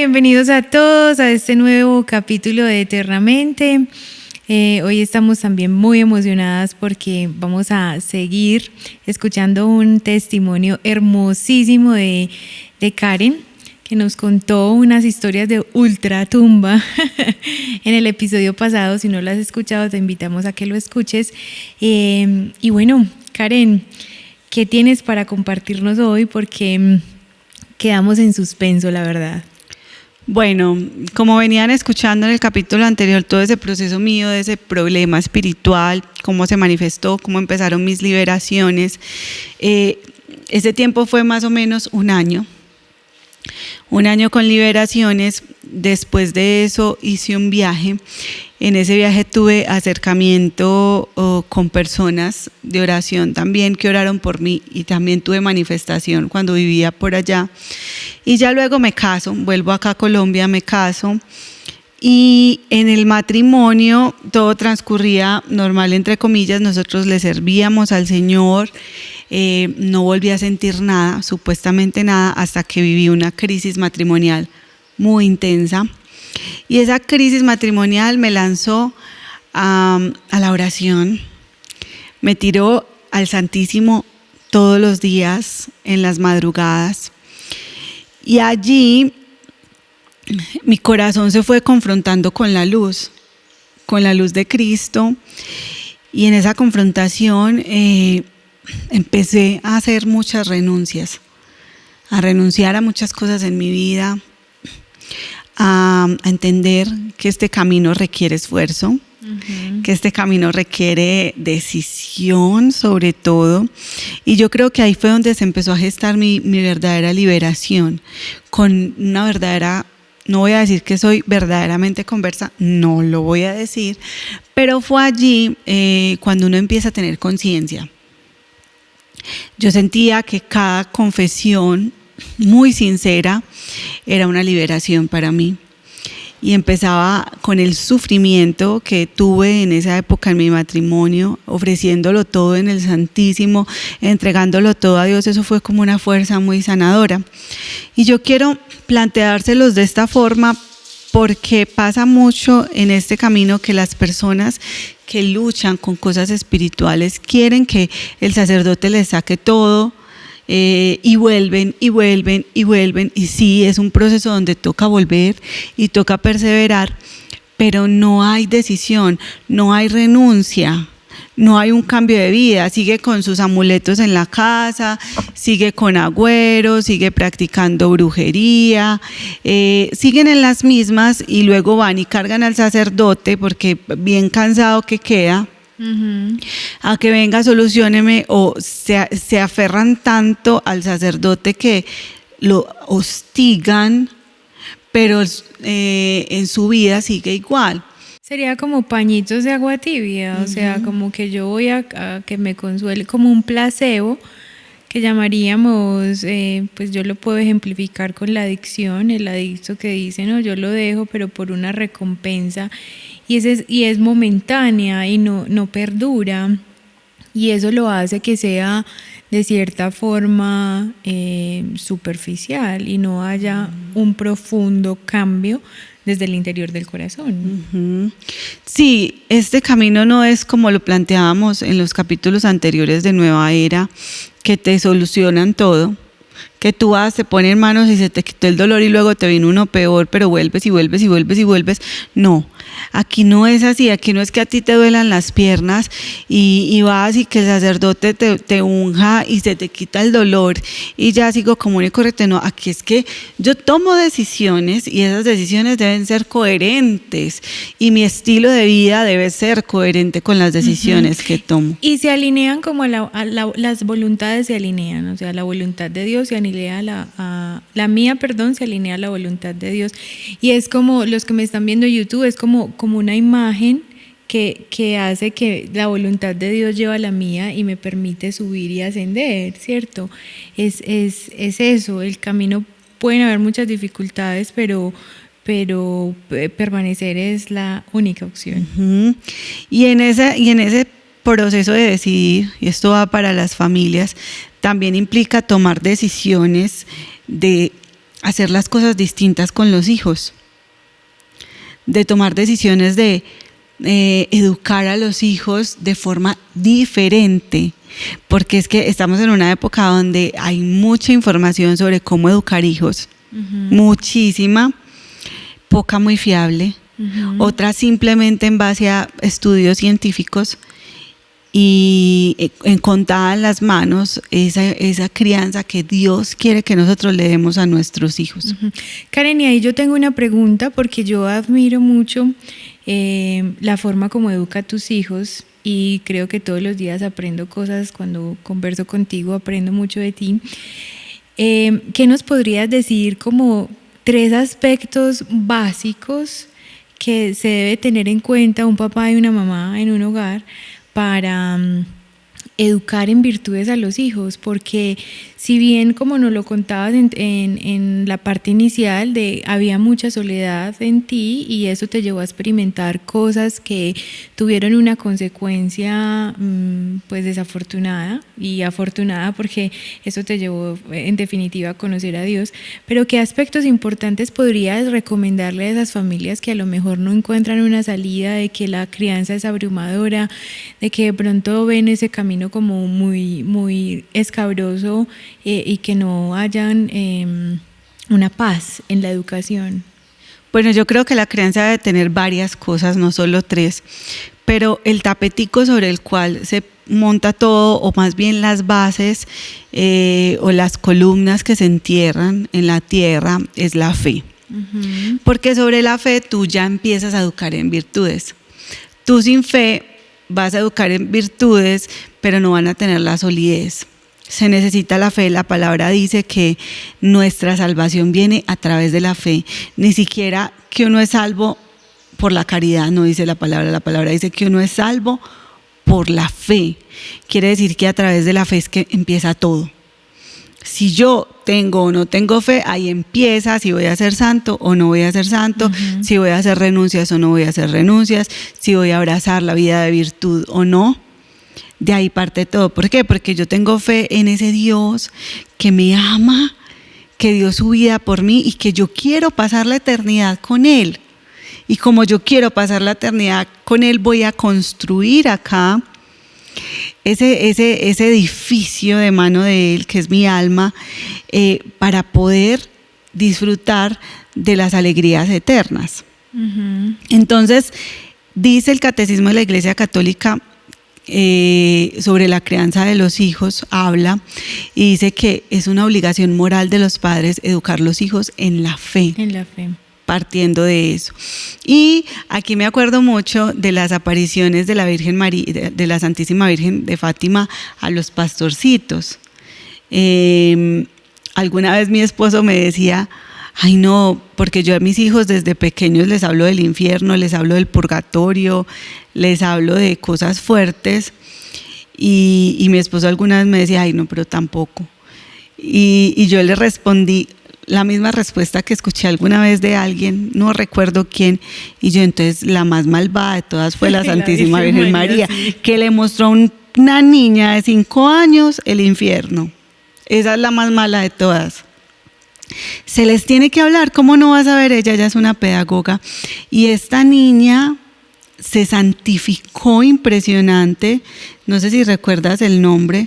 bienvenidos a todos a este nuevo capítulo de Eternamente. Hoy estamos también muy emocionadas porque vamos a seguir escuchando un testimonio hermosísimo de Karen, que nos contó unas historias de ultratumba en el episodio pasado. Si no lo has escuchado, te invitamos a que lo escuches. Y bueno, Karen, ¿qué tienes para compartirnos hoy? Porque quedamos en suspenso, la verdad. Bueno, como venían escuchando en el capítulo anterior, todo ese proceso mío de ese problema espiritual, cómo se manifestó, cómo empezaron mis liberaciones, ese tiempo fue más o menos un año con liberaciones. Después de eso hice un viaje. En ese viaje tuve acercamiento con personas de oración también que oraron por mí, y también tuve manifestación cuando vivía por allá. Y ya luego me caso, vuelvo acá a Colombia, me caso, y en el matrimonio todo transcurría normal, entre comillas. Nosotros le servíamos al Señor. No volví a sentir nada, supuestamente nada, hasta que viví una crisis matrimonial muy intensa. Y esa crisis matrimonial me lanzó a la oración, me tiró al Santísimo todos los días, en las madrugadas. Y allí mi corazón se fue confrontando con la luz de Cristo. Y en esa confrontación empecé a hacer muchas renuncias, a renunciar a muchas cosas en mi vida, a entender que este camino requiere esfuerzo, que este camino requiere decisión sobre todo. Y yo creo que ahí fue donde se empezó a gestar mi verdadera liberación, con una verdadera, no voy a decir que soy verdaderamente conversa, no lo voy a decir, pero fue allí cuando uno empieza a tener conciencia. Yo sentía que cada confesión muy sincera era una liberación para mí, y empezaba con el sufrimiento que tuve en esa época en mi matrimonio, ofreciéndolo todo en el Santísimo, entregándolo todo a Dios. Eso fue como una fuerza muy sanadora, y yo quiero planteárselos de esta forma porque pasa mucho en este camino que las personas que luchan con cosas espirituales quieren que el sacerdote les saque todo, y vuelven, y sí, es un proceso donde toca volver y toca perseverar, pero no hay decisión, no hay renuncia, no hay un cambio de vida. Sigue con sus amuletos en la casa, sigue con agüeros, sigue practicando brujería, siguen en las mismas, y luego van y cargan al sacerdote porque bien cansado que queda, a que venga, solucióneme, o se aferran tanto al sacerdote que lo hostigan, pero en su vida sigue igual. Sería como pañitos de agua tibia, o sea, como que yo voy a que me consuele, como un placebo, que llamaríamos, pues yo lo puedo ejemplificar con la adicción, el adicto que dice, no, yo lo dejo, pero por una recompensa, y es momentánea y no perdura, y eso lo hace que sea de cierta forma superficial y no haya un profundo cambio desde el interior del corazón. Sí, este camino no es como lo planteábamos en los capítulos anteriores de Nueva Era, que te solucionan todo, que tú vas, te ponen manos y se te quitó el dolor y luego te viene uno peor, pero vuelves y vuelves y vuelves y vuelves. No, aquí no es así. Aquí no es que a ti te duelan las piernas y vas y que el sacerdote te unja y se te quita el dolor y ya sigo común y correcto. No, aquí es que yo tomo decisiones, y esas decisiones deben ser coherentes, y mi estilo de vida debe ser coherente con las decisiones que tomo. Y se alinean como las voluntades se alinean, o sea, la voluntad de Dios se alinea la mía, se alinea a la voluntad de Dios. Y es como, los que me están viendo en YouTube, es como una imagen que hace que la voluntad de Dios lleva a la mía y me permite subir y ascender, ¿cierto? Es eso, el camino. Pueden haber muchas dificultades, pero permanecer es la única opción. Y en ese proceso de decidir, y esto va para las familias, también implica tomar decisiones de hacer las cosas distintas con los hijos, de tomar decisiones de educar a los hijos de forma diferente, porque es que estamos en una época donde hay mucha información sobre cómo educar hijos, muchísima, poca muy fiable, otra simplemente en base a estudios científicos, y en contadas las manos esa crianza que Dios quiere que nosotros le demos a nuestros hijos. Karen, y ahí yo tengo una pregunta, porque yo admiro mucho la forma como educa a tus hijos, y creo que todos los días aprendo cosas. Cuando converso contigo aprendo mucho de ti. ¿Qué nos podrías decir como 3 aspectos básicos que se debe tener en cuenta un papá y una mamá en un hogar para educar en virtudes a los hijos? Porque si bien, como nos lo contabas en la parte inicial, había mucha soledad en ti, y eso te llevó a experimentar cosas que tuvieron una consecuencia pues desafortunada y afortunada, porque eso te llevó en definitiva a conocer a Dios. Pero ¿qué aspectos importantes podrías recomendarle a esas familias que a lo mejor no encuentran una salida, de que la crianza es abrumadora, de que de pronto ven ese camino como muy, muy escabroso, y que no hayan una paz en la educación? Bueno, yo creo que la crianza debe tener varias cosas, no solo 3, pero el tapetico sobre el cual se monta todo, o más bien las bases o las columnas que se entierran en la tierra, es la fe. Porque sobre la fe tú ya empiezas a educar en virtudes. Tú sin fe vas a educar en virtudes, pero no van a tener la solidez. Se necesita la fe. La palabra dice que nuestra salvación viene a través de la fe. Ni siquiera que uno es salvo por la caridad, no dice la palabra dice que uno es salvo por la fe. Quiere decir que a través de la fe es que empieza todo. Si yo tengo o no tengo fe, ahí empieza si voy a ser santo o no voy a ser santo, si voy a hacer renuncias o no voy a hacer renuncias, si voy a abrazar la vida de virtud o no. De ahí parte todo. ¿Por qué? Porque yo tengo fe en ese Dios que me ama, que dio su vida por mí y que yo quiero pasar la eternidad con Él. Y como yo quiero pasar la eternidad con Él, voy a construir acá ese edificio de mano de Él, que es mi alma, para poder disfrutar de las alegrías eternas. Entonces, dice el Catecismo de la Iglesia Católica, sobre la crianza de los hijos, habla y dice que es una obligación moral de los padres educar los hijos en la fe. En la fe. Partiendo de eso. Y aquí me acuerdo mucho de las apariciones de la Virgen María, de la Santísima Virgen de Fátima a los pastorcitos. Alguna vez mi esposo me decía: ay no, porque yo a mis hijos desde pequeños les hablo del infierno, les hablo del purgatorio, les hablo de cosas fuertes, y mi esposo alguna vez me decía: ay no, pero tampoco. Y yo le respondí la misma respuesta que escuché alguna vez de alguien, no recuerdo quién, y yo: entonces la más malvada de todas fue la Santísima Virgen María, sí, que le mostró a una niña de 5 años el infierno. Esa es la más mala de todas. Se les tiene que hablar, ¿cómo no vas a ver? Ella es una pedagoga, y esta niña se santificó impresionante. No sé si recuerdas el nombre,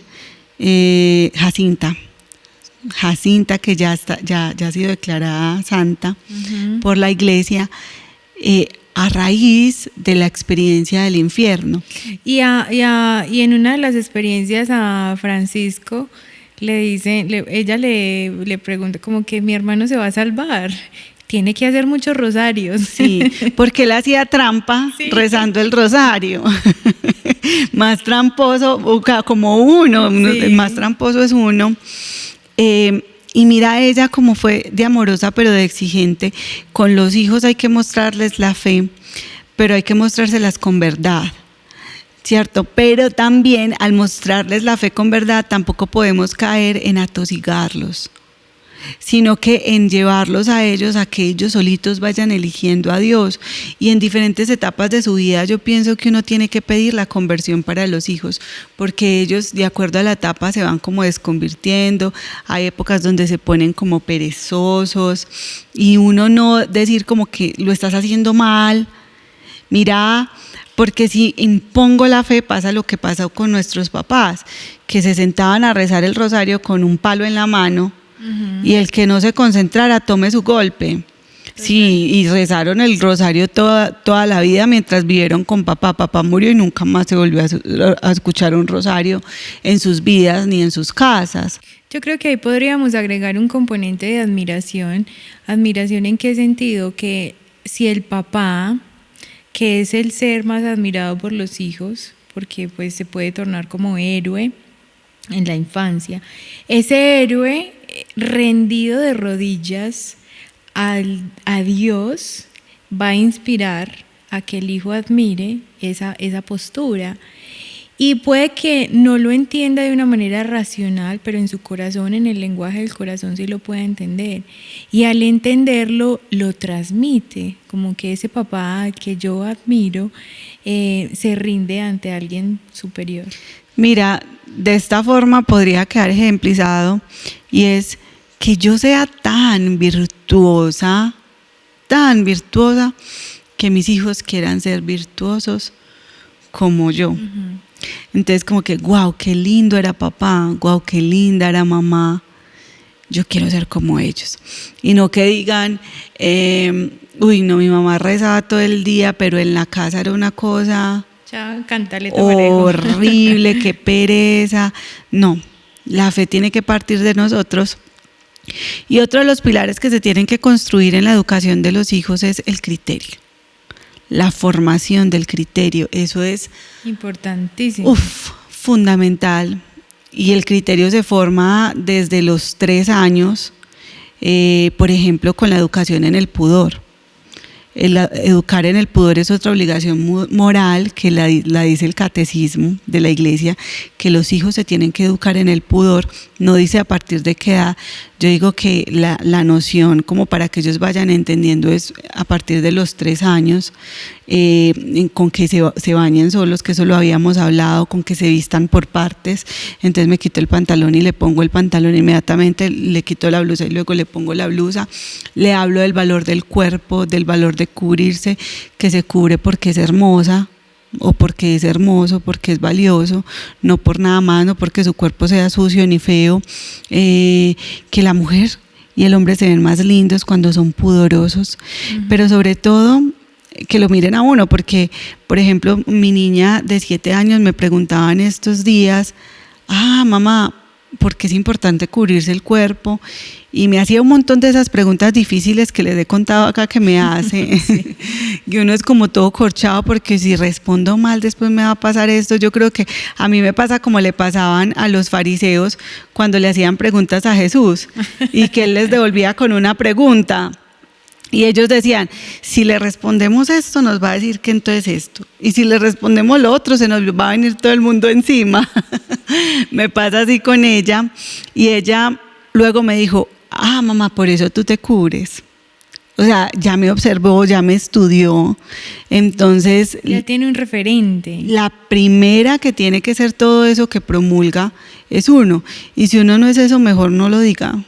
Jacinta, que ya ha sido declarada santa por la Iglesia, a raíz de la experiencia del infierno. Y en una de las experiencias a Francisco le dice, ella le pregunta como que mi hermano se va a salvar, tiene que hacer muchos rosarios. Sí, porque él hacía trampa, sí, rezando el rosario. Más tramposo, como uno, sí, más tramposo es uno. Y mira ella cómo fue de amorosa pero de exigente. Con los hijos hay que mostrarles la fe, pero hay que mostrárselas con verdad, ¿cierto? Pero también al mostrarles la fe con verdad tampoco podemos caer en atosigarlos. sino que en llevarlos a ellos a que ellos solitos vayan eligiendo a Dios. Y en diferentes etapas de su vida yo pienso que uno tiene que pedir la conversión para los hijos, porque ellos de acuerdo a la etapa se van como desconvirtiendo. Hay épocas donde se ponen como perezosos y uno no decir como que lo estás haciendo mal, mira, porque si impongo la fe pasa lo que pasó con nuestros papás, que se sentaban a rezar el rosario con un palo en la mano y el que no se concentrara tome su golpe. Sí, y rezaron el rosario toda la vida mientras vivieron con papá. Papá murió y nunca más se volvió a escuchar un rosario en sus vidas ni en sus casas. Yo creo que ahí podríamos agregar un componente de admiración. ¿Admiración en qué sentido? Que si el papá, que es el ser más admirado por los hijos, porque pues se puede tornar como héroe en la infancia, ese héroe rendido de rodillas a Dios va a inspirar a que el hijo admire esa postura. Y puede que no lo entienda de una manera racional, pero en su corazón, en el lenguaje del corazón sí lo puede entender. Y al entenderlo, lo transmite, como que ese papá que yo admiro se rinde ante alguien superior. Mira, de esta forma podría quedar ejemplizado, y es que yo sea tan virtuosa, que mis hijos quieran ser virtuosos como yo. Uh-huh. Entonces como que, wow, qué lindo era papá, wow, qué linda era mamá, yo quiero ser como ellos. Y no que digan, uy, no, mi mamá rezaba todo el día, pero en la casa era una cosa horrible, qué pereza. No, la fe tiene que partir de nosotros. Y otro de los pilares que se tienen que construir en la educación de los hijos es el criterio. La formación del criterio, eso es importantísimo. Fundamental. Y el criterio se forma desde los 3 años, por ejemplo, con la educación en el pudor. Educar en el pudor es otra obligación moral que la dice el catecismo de la Iglesia, que los hijos se tienen que educar en el pudor. No dice a partir de qué edad. Yo digo que la noción, como para que ellos vayan entendiendo, es a partir de los 3 años, con que se bañen solos, que eso lo habíamos hablado, con que se vistan por partes. Entonces me quito el pantalón y le pongo el pantalón inmediatamente, le quito la blusa y luego le pongo la blusa. Le hablo del valor del cuerpo, del valor de cubrirse, que se cubre porque es hermosa, o porque es hermoso, porque es valioso, no por nada más, no porque su cuerpo sea sucio ni feo, que la mujer y el hombre se ven más lindos cuando son pudorosos, pero sobre todo que lo miren a uno, porque por ejemplo mi niña de 7 años me preguntaba en estos días, mamá, ¿por qué es importante cubrirse el cuerpo? Y me hacía un montón de esas preguntas difíciles que les he contado acá que me hace. Sí. Y uno es como todo corchado porque si respondo mal después me va a pasar esto. Yo creo que a mí me pasa como le pasaban a los fariseos cuando le hacían preguntas a Jesús y que él les devolvía con una pregunta. Y ellos decían, si le respondemos esto, nos va a decir que entonces esto. Y si le respondemos lo otro, se nos va a venir todo el mundo encima. Me pasa así con ella. Y ella luego me dijo, mamá, por eso tú te cubres. O sea, ya me observó, ya me estudió. Entonces ya tiene un referente. La primera que tiene que ser todo eso que promulga es uno. Y si uno no es eso, mejor no lo diga.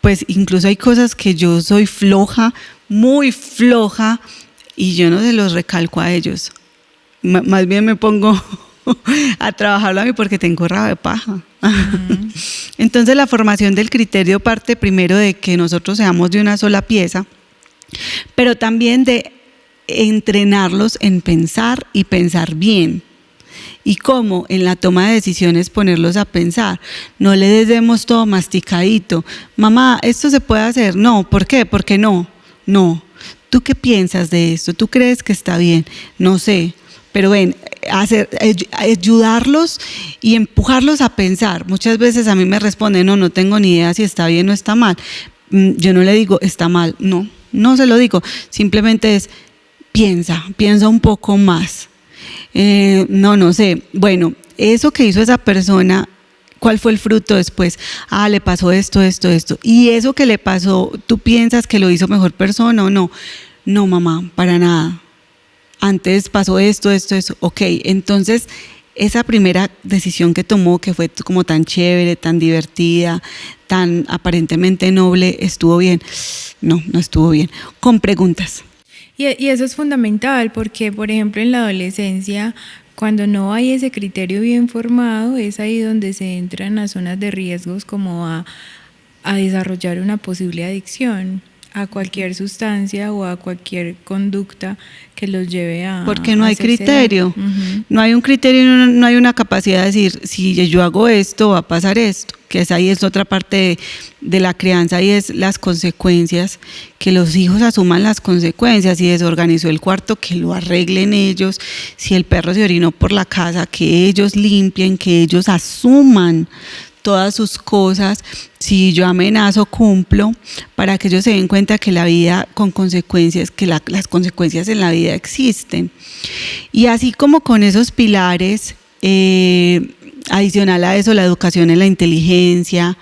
Pues incluso hay cosas que yo soy floja, muy floja, y yo no se los recalco a ellos. Más bien me pongo a trabajarlo a mí porque tengo rabo de paja. Uh-huh. Entonces la formación del criterio parte primero de que nosotros seamos de una sola pieza, pero también de entrenarlos en pensar y pensar bien. Y cómo en la toma de decisiones ponerlos a pensar. No le demos todo masticadito. Mamá, ¿esto se puede hacer? No, ¿por qué? ¿Por qué no? No. ¿Tú qué piensas de esto? ¿Tú crees que está bien? No sé. Pero ven, ayudarlos y empujarlos a pensar. Muchas veces a mí me responden, no tengo ni idea si está bien o está mal. Yo no le digo, está mal. No se lo digo. Simplemente es, piensa un poco más. No sé. Bueno, eso que hizo esa persona, ¿Cuál fue el fruto después? Ah, le pasó esto, esto, esto. Y eso que le pasó, ¿tú piensas que lo hizo mejor persona o no? No, mamá, para nada. Antes pasó esto, esto, eso. Ok, entonces esa primera decisión que tomó, que fue como tan chévere, tan divertida, tan aparentemente noble, ¿estuvo bien? No, no estuvo bien. Con preguntas. Y eso es fundamental porque, por ejemplo, en la adolescencia, cuando no hay ese criterio bien formado, es ahí donde se entran a zonas de riesgos como a desarrollar una posible adicción a cualquier sustancia o a cualquier conducta que los lleve a Porque no hay hacerse criterio, daño. no hay un criterio, no hay una capacidad de decir, si yo hago esto, va a pasar esto, que ahí es otra parte de la crianza y es las consecuencias, que los hijos asuman las consecuencias. Si desorganizó el cuarto, que lo arreglen ellos; si el perro se orinó por la casa, que ellos limpien, que ellos asuman todas sus cosas. Si yo amenazo, cumplo, para que ellos se den cuenta que la vida con consecuencias, que las consecuencias en la vida existen. Y así como con esos pilares, adicional a eso, la educación en la inteligencia,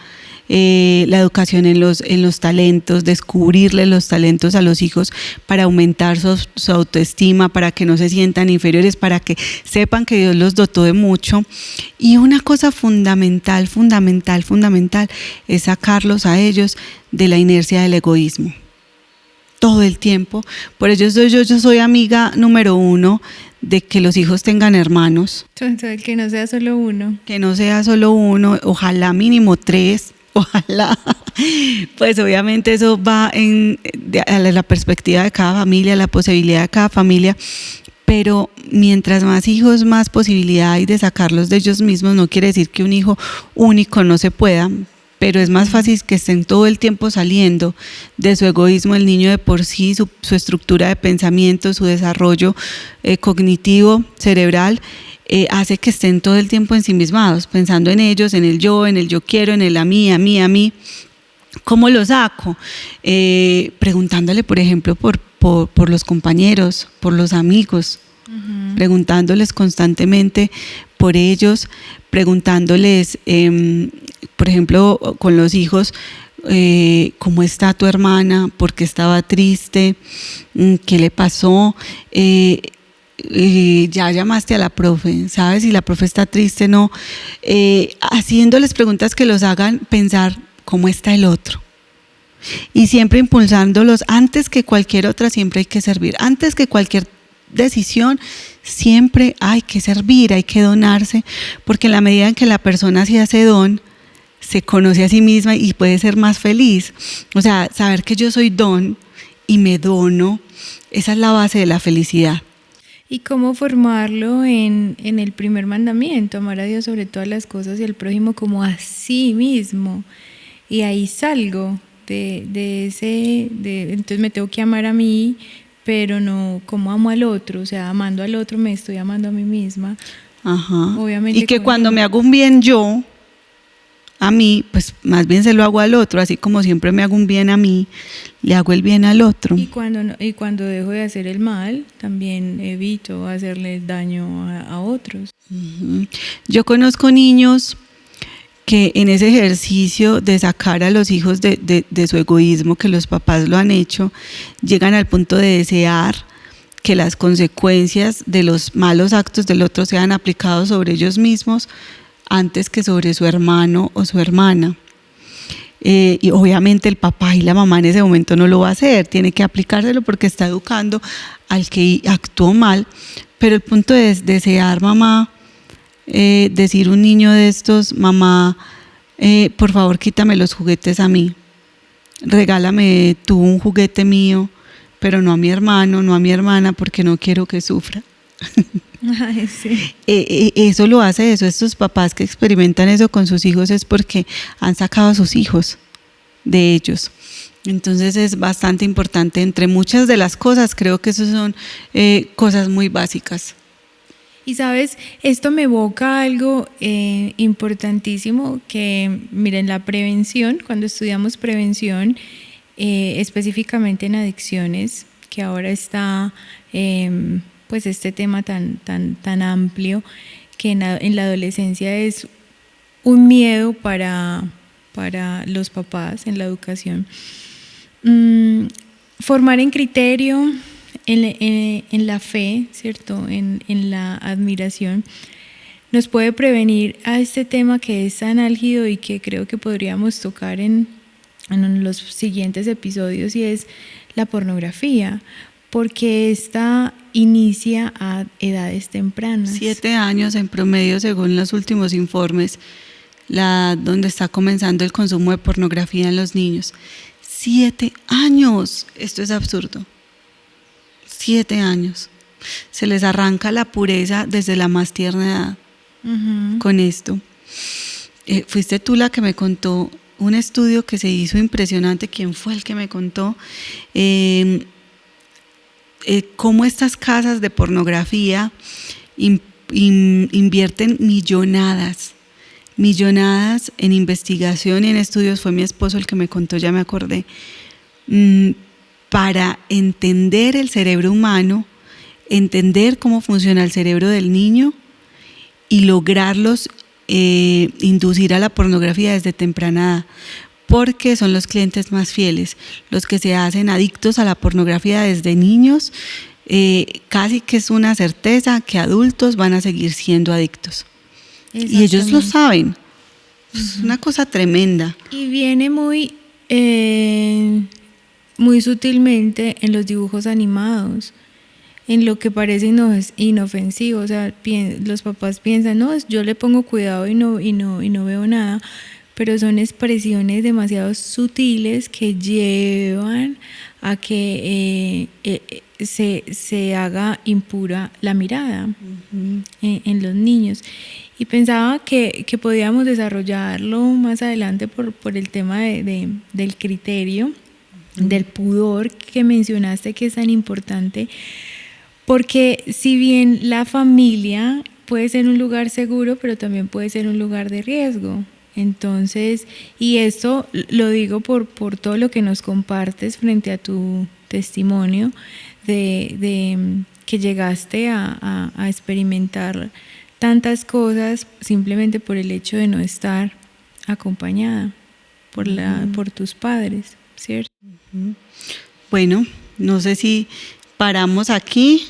la educación en los talentos, descubrirle los talentos a los hijos para aumentar su autoestima, para que no se sientan inferiores, para que sepan que Dios los dotó de mucho. Y una cosa fundamental, fundamental, fundamental, es sacarlos a ellos de la inercia del egoísmo. Todo el tiempo. Por ello yo soy amiga número 1 de que los hijos tengan hermanos. Entonces, que no sea solo uno. Que no sea solo uno, ojalá mínimo 3, ojalá. Pues obviamente eso va a la perspectiva de cada familia, la posibilidad de cada familia. Pero mientras más hijos, más posibilidad hay de sacarlos de ellos mismos. No quiere decir que un hijo único no se pueda, pero es más fácil que estén todo el tiempo saliendo de su egoísmo. El niño de por sí, su estructura de pensamiento, su desarrollo cognitivo, cerebral, hace que estén todo el tiempo ensimismados, pensando en ellos, en el yo quiero, en el a mí. ¿Cómo lo saco? Preguntándole, por ejemplo, por los compañeros, por los amigos, preguntándoles constantemente por ellos, preguntándoles, por ejemplo, con los hijos, ¿cómo está tu hermana? ¿Por qué estaba triste? ¿Qué le pasó? Ya llamaste a la profe, ¿sabes si la profe está triste? No. Haciéndoles preguntas que los hagan pensar cómo está el otro. Y siempre impulsándolos, antes que cualquier otra, siempre hay que servir. Antes que cualquier decisión, siempre hay que servir, hay que donarse, porque en la medida en que la persona se hace don, se conoce a sí misma y puede ser más feliz. O sea, saber que yo soy don y me dono, esa es la base de la felicidad. ¿Y cómo formarlo en el primer mandamiento? Amar a Dios sobre todas las cosas y al prójimo como a sí mismo. Y ahí salgo entonces me tengo que amar a mí, pero no como amo al otro. O sea, amando al otro me estoy amando a mí misma. Ajá. Obviamente. Y que cuando me hago un bien yo, a mí, pues más bien se lo hago al otro, así como siempre me hago un bien a mí, le hago el bien al otro. Y cuando dejo de hacer el mal, también evito hacerle daño a otros. Uh-huh. Yo conozco niños que en ese ejercicio de sacar a los hijos de su egoísmo, que los papás lo han hecho, llegan al punto de desear que las consecuencias de los malos actos del otro sean aplicados sobre ellos mismos antes que sobre su hermano o su hermana. Y obviamente el papá y la mamá en ese momento no lo va a hacer, tiene que aplicárselo porque está educando al que actuó mal. Pero el punto es desear, mamá, decir un niño de estos, mamá, por favor quítame los juguetes a mí, regálame tú un juguete mío, pero no a mi hermano, no a mi hermana, porque no quiero que sufra. Ay, sí. Eso lo hace eso. Estos papás que experimentan eso con sus hijos es porque han sacado a sus hijos de ellos. Entonces es bastante importante. Entre muchas de las cosas, creo que eso son cosas muy básicas. Y sabes, esto me evoca algo importantísimo que, miren, la prevención, cuando estudiamos prevención, específicamente en adicciones, que ahora está pues este tema tan amplio, que en la adolescencia es un miedo para los papás en la educación. Formar en criterio, en la fe, ¿cierto? En la admiración, nos puede prevenir a este tema que es tan álgido y que creo que podríamos tocar en los siguientes episodios, y es la pornografía, porque esta inicia a edades tempranas. 7 años en promedio, según los últimos informes, donde está comenzando el consumo de pornografía en los niños. 7 años, esto es absurdo. 7 años. Se les arranca la pureza desde la más tierna edad. Con esto. Fuiste tú la que me contó un estudio que se hizo impresionante. ¿Quién fue el que me contó? Cómo estas casas de pornografía invierten millonadas en investigación y en estudios. Fue mi esposo el que me contó, ya me acordé, para entender el cerebro humano, entender cómo funciona el cerebro del niño y lograrlos inducir a la pornografía desde temprana edad, porque son los clientes más fieles, los que se hacen adictos a la pornografía desde niños. Casi que es una certeza que adultos van a seguir siendo adictos. Y ellos lo saben. Es una cosa tremenda. Y viene muy sutilmente en los dibujos animados, en lo que parece inofensivo. O sea, los papás piensan, no, yo le pongo cuidado y no veo nada, pero son expresiones demasiado sutiles que llevan a que se haga impura la mirada en los niños. Y pensaba que podíamos desarrollarlo más adelante por el tema del criterio, del pudor que mencionaste, que es tan importante, porque si bien la familia puede ser un lugar seguro, pero también puede ser un lugar de riesgo. Entonces, y esto lo digo por todo lo que nos compartes frente a tu testimonio de que llegaste a experimentar tantas cosas simplemente por el hecho de no estar acompañada por tus padres, ¿cierto? Bueno, no sé si paramos aquí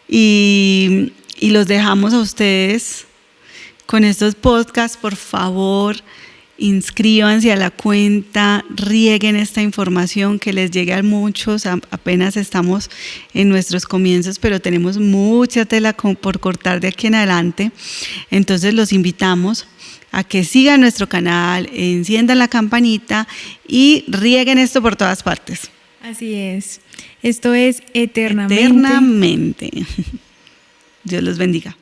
y los dejamos a ustedes con estos podcasts. Por favor, inscríbanse a la cuenta, rieguen esta información, que les llegue a muchos. Apenas estamos en nuestros comienzos, pero tenemos mucha tela por cortar de aquí en adelante. Entonces los invitamos a que sigan nuestro canal, enciendan la campanita y rieguen esto por todas partes. Así es. Esto es Eternamente. Eternamente. Dios los bendiga.